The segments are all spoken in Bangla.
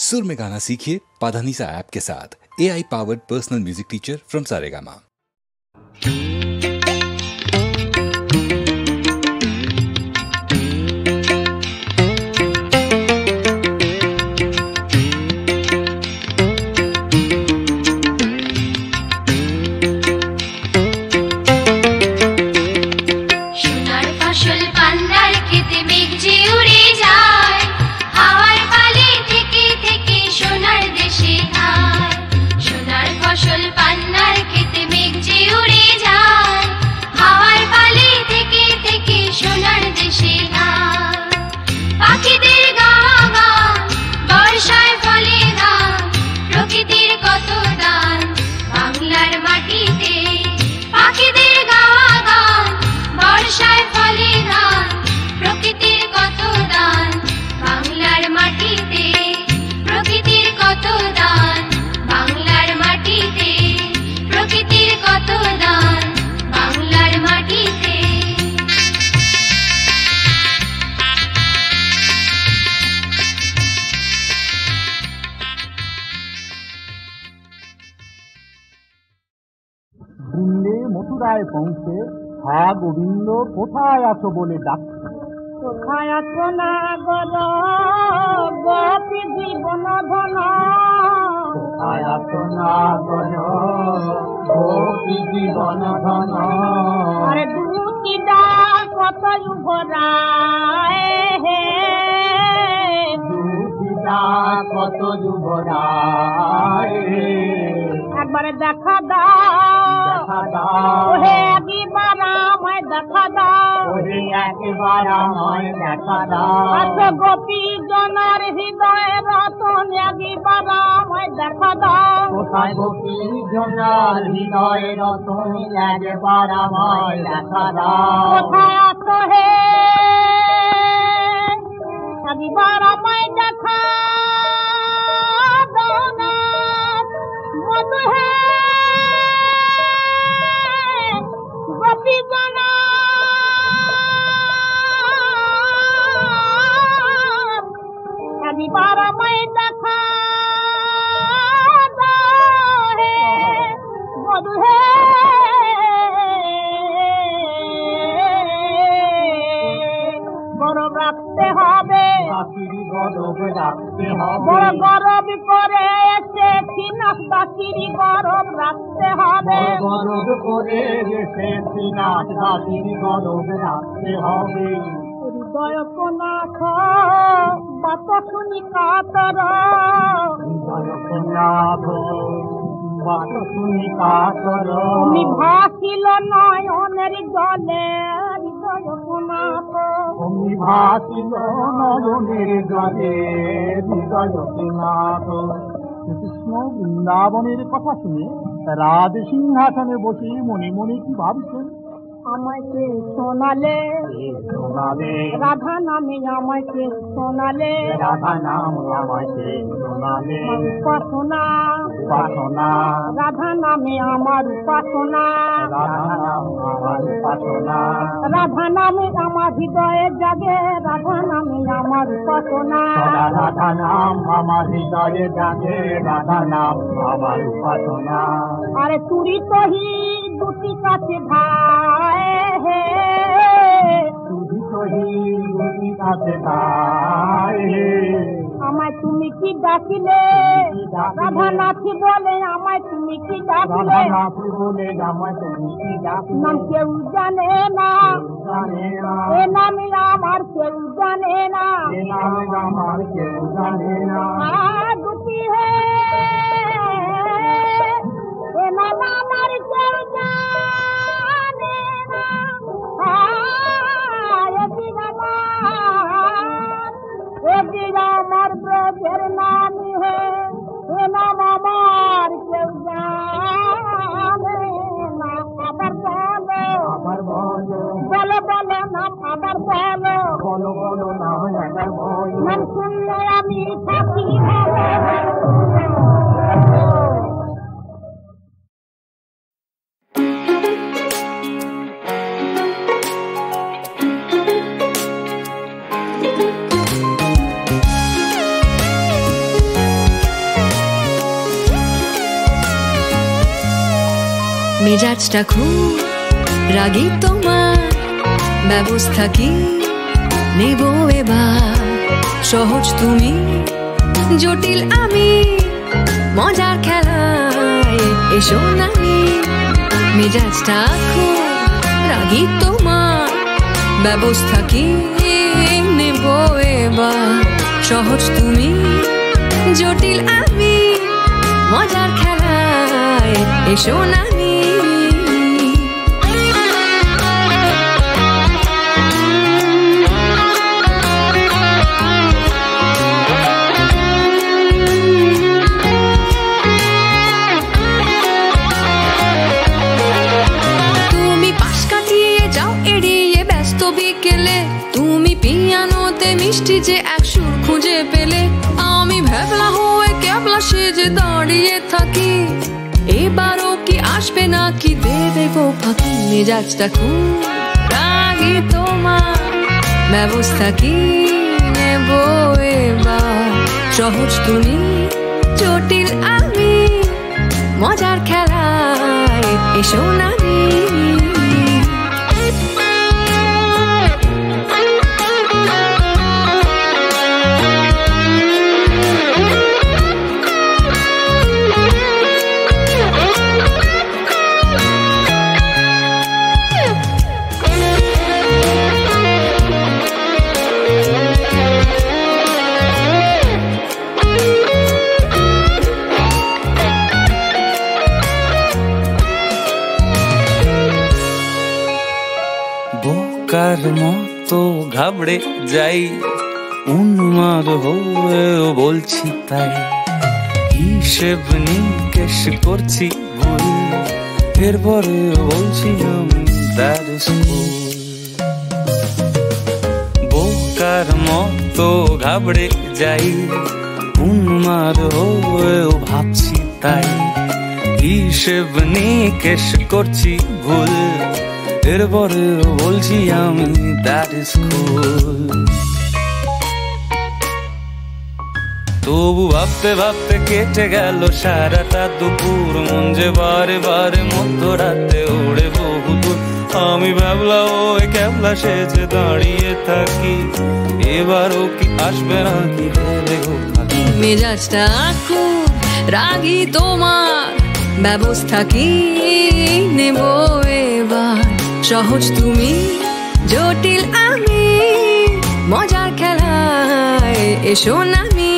सुर में गाना सीखिए पाधानीसा ऐप के साथ। AI powered personal music teacher from Saregama. মথুরায় পৌঁছে হা গোবিন্দ কোথায় আছো বলে ডাকছে। কোথায় আছো না গর গোপী জীবন ধন, কোথায় আছো না গর গোপী জীবন ধন। আরে দুটি ডাক কত যুবরায় হে, দুটি ডাক কত যুবরায়, একবারে দেখা দাও দেখা দাও ওহে একবার আমায় দেখা দাও, ওরে একবার আমায় দেখা দাও। আছো গোপী জনার হৃদয়ে রতন একবার আমায় দেখা দাও। কোথায় গোপী জনার হৃদয়ে রতন একবার আমায় দেখা দাও। কোথায় আছো হে একবার আমায় দেখা দাও না মধু হে গোপী জনা, একবার আমায় দেখা দাও হে মধু হে। গরব রাখতে হবে, গরব রাখতে হবে, বড় গরব করে এসেছি নাচবাসির গরব রাখতে হবে। গরব করে এসেছি নাচবাসির গরব রাখতে হবে। হৃদয় কোনাথ বাত শুনি কাতর, হৃদয় কোনাথ বাত শুনি কাতর, তুমি ভাসিল নয়নের জলে হৃদয় কোনাথ, তুমি ভাসিল নয়নের জলে হৃদয় কোনাথ। কৃষ্ণ বৃন্দাবনের কথা শুনে রাজ সিংহাসনে বসে মনে মনে কি ভাবছেন। আমাকে শোনালে শোনালে রাধা নামে, আমাকে শোনালে রাধা নাম আমাকে শোনালে, উপাসনা উপাসনা রাধা নামে আমার উপাসনা, রাধা নাম আমার উপাসনা, রাধা নামে আমার হৃদয়ে জাগে, রাধা নামে আমার উপাসনা। রাধা নাম আমার হৃদয়ে জাগে, রাধা নাম আমার উপাসনা। আরে তুরি তহি দুটি কাছে ভাই হে, তুই তহি দুটি কাছে ভাই হে, আমায় তুমি কি ডাকিলে রাধা নাথি বলে, আমায় তুমি কি ডাকিলে রাধা নাথ বলে আমায় তুমি কি ডাকলে। নাম কেউ জানে না, জানে না এ নামে আমার কেউ জানে না, এ নাম আমার কেউ জানে না। দুটি হে এ নাম আমার কেউ জানে না, এদিন আমার ব্রজের নাম হে, এ নাম আমার কেউ জানে না। আবার বলো, আবার বলো বলো বলো নাম আবার বলো, বলো বলো নাম একবার বলো। নাম শুনলে আমি থাকি ভালো। মেজাজটা খুব রাগী তোমার, ব্যবস্থা কি নেব এবার? সহজ তুমি, জটিল আমি, মজার খেলায় এসো নামি। মেজাজটা খুব রাগী তোমার, ব্যবস্থা কি নেব এবার? সহজ তুমি, জটিল আমি, মজার খেলায় এসো নামি। মিষ্টি যে এক সুর খুঁজে পেলে, আমি ভ্যাবলা হয়ে ক্যাবলা সেজে দাঁড়িয়ে থাকি। এবারও কি আসবে নাকি দেবে গো ফাঁকি? মেজাজটা খুব রাগী তোমার, ব্যবস্থা কি নেব এবার? সহজ তুমি, জটিল আমি, মজার খেলায় এসো নামি। বোকার মতো ঘাবড়ে যাই, উন্মাদ হয়েও বলছি তাই। হিসেব নিকেশ করছি ভুল, এরপরে বলছি আমি তার স্কুল। বোকার মতো ঘাবড়ে যাই, উন্মাদ হয়েও ভাবছি তাই। হিসেব নিকেশ করছি ভুল, এরপরে বলছি আমি দ্যাট স্কুল। তবু ভাবতে ভাবতে কেটে গেল সারাটা দুপুর, মন যে বারে বারে মধ্যরাতে ওড়ে বহুদূর। আমি ভাবলা ওই ক্যাবলা সেজে দাঁড়িয়ে থাকি, এবারও কি আসবে নাকি দেবে গো ফাঁকি? মেজাজটা খুব রাগী তোমার, ব্যবস্থা কি নেব এবার? সহজ তুমি, জটিল আমি, মজার খেলায় এসো নামি।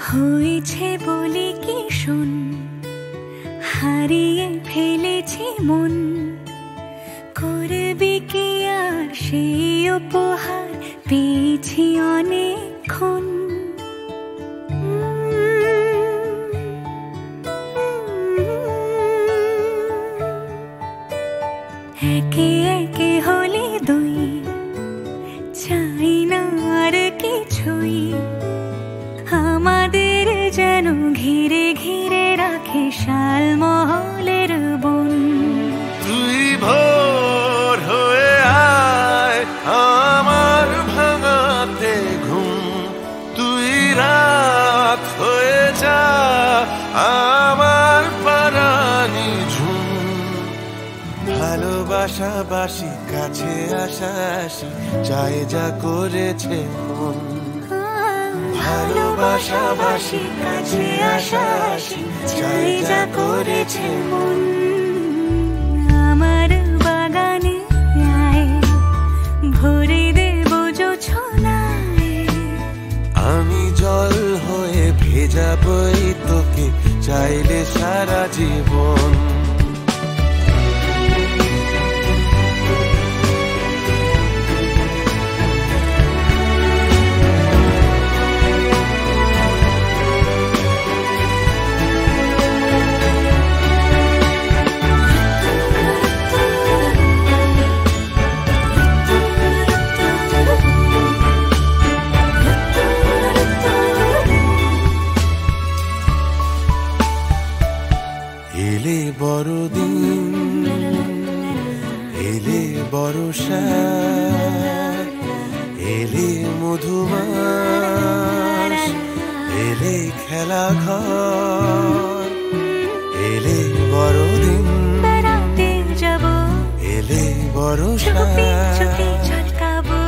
হয়েছে বলে কি শোন, হারিয়ে ফেলেছি মন। করবি কি আর সেই উপহার পেয়েছি অনেকক্ষণ। একে একে হলে দুই, চাই না আর কিছুই। আমাদের যেন ঘিরে ঘিরে রাখে শালমহলের বন। তুই ভোর হয়ে আয় আমার ভাঙাতে ঘুম, তুই রাত হয়ে যা আমার পারানি ঝুম। ভালোবাসাবাসি কাছে আসাসি চাই যা করেছে মন। ভালোবাসাবাসি কাছে আসাসি চাই যা করেছে মন। আমার বাগানে আয়, ভরে দেব জোছনায়। আমি জল হয়ে ভেজাবই তোকে চাইলে সারা জীবন। বর্ষা এলে মধুমাস এলে খেলা ঘর এলে বড়দিন বেড়াতে যাব এলে বর্ষা চুপি চুপি ঝলকাবো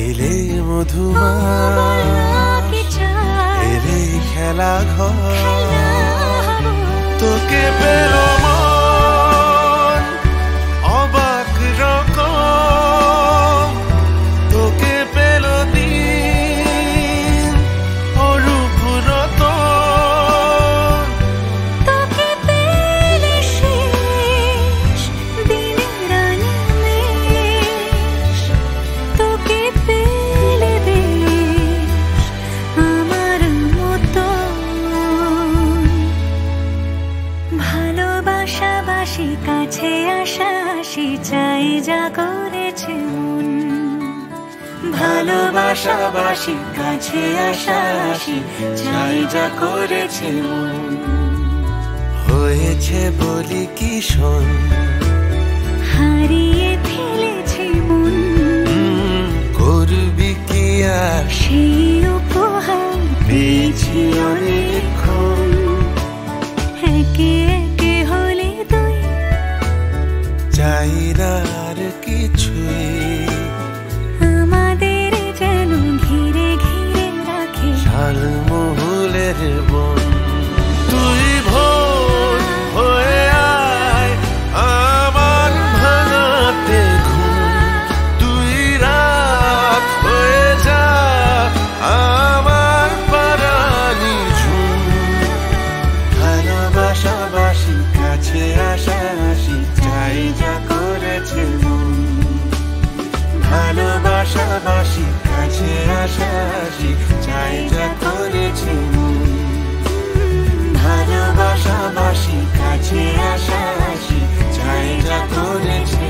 এলে মধুমাস এলে খেলা ঘর তোকে পেলো মন অবাক রকম তোকে পেলো দিন অরূপ রতন তোকে পেলে শেষ দিনের আনিমেষ তোকে পেলে বেশ আমার মতো ভালোবাসাবাসি কাছে আসা আসি চাই যা করেছে মন ভালোবাসাবাসি কাছে আসা আসি চাই যা করেছে মন হয়েছে বলি কি শোন হারিয়ে ফেলেছে মন করবি কি আর সেই উপহার পেয়েছি অনেকক্ষণ একে একে হলে তুই চাই না আর কিছুই আমাদের যেন ঘিরে ঘিরে রাখে ঝালমহুলের বন তুই ভোর হয়ে আয় আমার ভাঙাতে ঘুম তুই রাত হয়ে যা আমার পারানি ঝুম ভালোবাসাবাসি কাছে আসা আসি চাই যা করেছে মন ভালোবাসাবাসি কাছে আসা আসি চাই যা করেছে মন ভালোবাসাবাসি কাছে আসা আসি চাই যা করেছে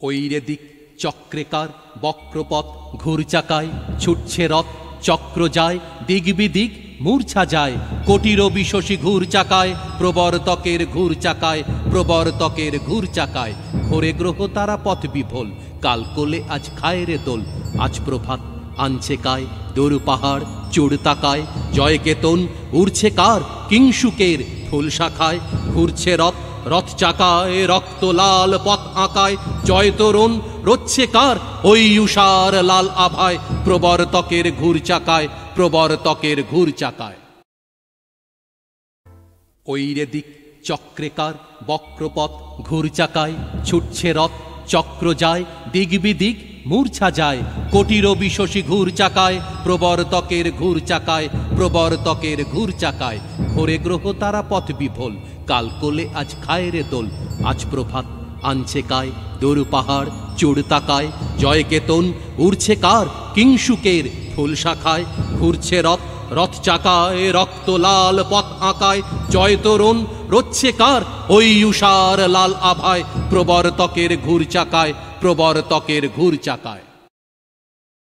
ওইরে দিক চক্রেকার বক্রপথ ঘুরচাকায় ছুটছে রথ চক্র যায় দিক বিদিক মূর্ছা যায় কোটি রবি শশী ঘুর চাকায় প্রবর্তকের ঘুর চাকায় প্রবর্তকের ঘুর চাকায় ঘোরে গ্রহ তারা পথ বিফল কাল কোলে আজ খায় রে দোল আজ প্রভাত আনছে কায় দূর পাহাড় চূড় তাকায় জয় কেতন উড়ছে কার কিংসুকের ফুল শাখায় ঘুরছে রথ রথ চাকায় রক্ত লাল পথ আঁকায় জয় তরুণ রচ্ছে কার ওই উষার লাল আভায় প্রবর্তকের ঘুর চাকায় প্রবর্তকের ঘুর চাকায় ওইরে দিক চক্রেকার বক্রপথ ঘুর চাকায় ছুটছে রথ চক্র যায় দিক বিদিক মূর্ছা যায় কোটি রবি শশী ঘুর চাকায় প্রবর্তকের ঘুর চাকায় প্রবর্তকের ঘুর চাকায় ঘোরে গ্রহ তারা পথ বিফল কাল কোলে আজ খায় রে দোল আজ প্রভাত আনছে কায় দূর পাহাড় চূড় তাকায় জয় কেতন উড়ছে কার কিংসুকের ফুল শাখায় ঘুরছে রথ রথ চাকায় রক্ত লাল পথ আঁকায় জয় তরুণ রচ্ছে কার ওই উষার লাল আভায় প্রবর্তকের ঘুর চাকায় প্রবর্তকের ঘুর চাকায়